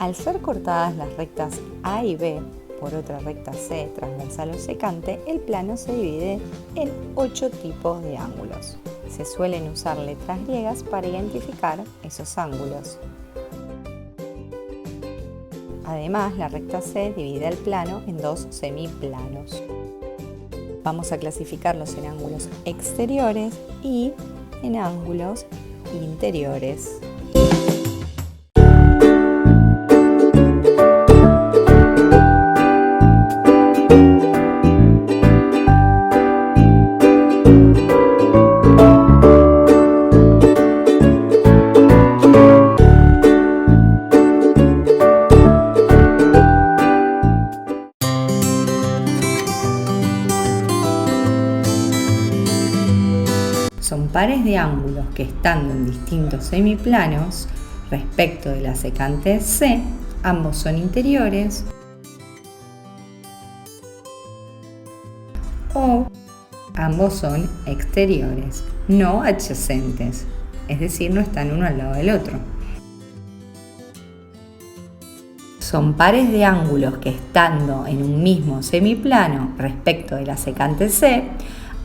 Al ser cortadas las rectas A y B por otra recta C transversal o secante, el plano se divide en 8 tipos de ángulos. Se suelen usar letras griegas para identificar esos ángulos. Además, la recta C divide el plano en 2 semiplanos. Vamos a clasificarlos en ángulos exteriores y en ángulos interiores. Son pares de ángulos que estando en distintos semiplanos respecto de la secante C, ambos son interiores o ambos son exteriores, no adyacentes, es decir, no están uno al lado del otro. Son pares de ángulos que estando en un mismo semiplano respecto de la secante C,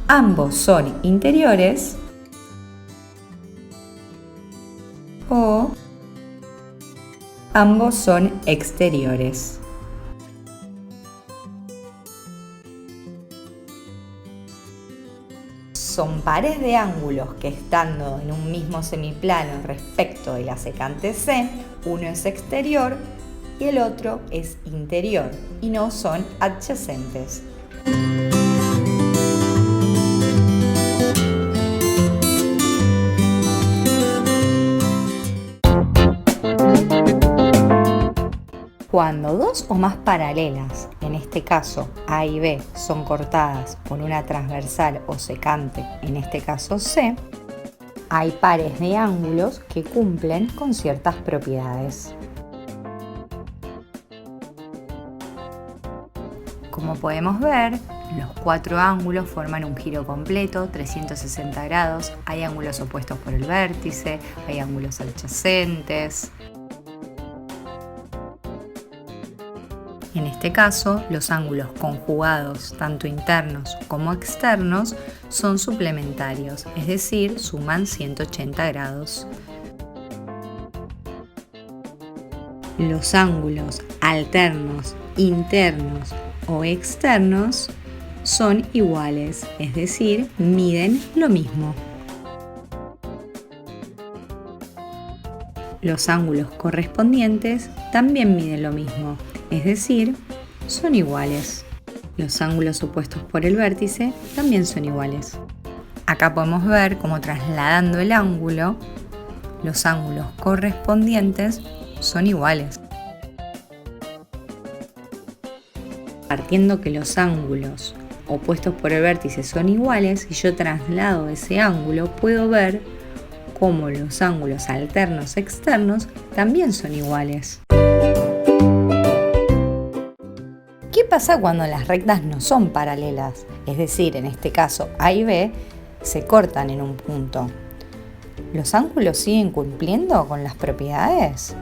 ambos son interiores o ambos son exteriores. Son pares de ángulos que estando en un mismo semiplano respecto de la secante C, uno es exterior y el otro es interior y no son adyacentes. Cuando dos o más paralelas, en este caso A y B, son cortadas por una transversal o secante, en este caso C, hay pares de ángulos que cumplen con ciertas propiedades. Como podemos ver, los 4 ángulos forman un giro completo, 360 grados, hay ángulos opuestos por el vértice, hay ángulos adyacentes. En este caso, los ángulos conjugados, tanto internos como externos, son suplementarios, es decir, suman 180 grados. Los ángulos alternos, internos o externos son iguales, es decir, miden lo mismo. Los ángulos correspondientes también miden lo mismo, es decir, son iguales. Los ángulos opuestos por el vértice también son iguales. Acá podemos ver cómo trasladando el ángulo, los ángulos correspondientes son iguales. Partiendo que los ángulos opuestos por el vértice son iguales, si yo traslado ese ángulo, puedo ver cómo los ángulos alternos externos también son iguales. ¿Qué pasa cuando las rectas no son paralelas? Es decir, en este caso A y B se cortan en un punto. ¿Los ángulos siguen cumpliendo con las propiedades?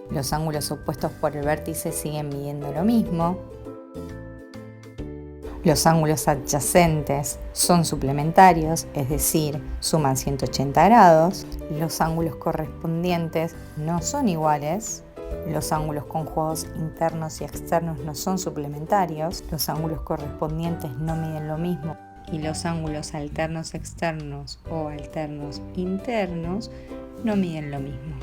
Los ángulos opuestos por el vértice siguen midiendo lo mismo. Los ángulos adyacentes son suplementarios, es decir, suman 180 grados. Los ángulos correspondientes no son iguales. Los ángulos conjugados internos y externos no son suplementarios. Los ángulos correspondientes no miden lo mismo. Y los ángulos alternos externos o alternos internos no miden lo mismo.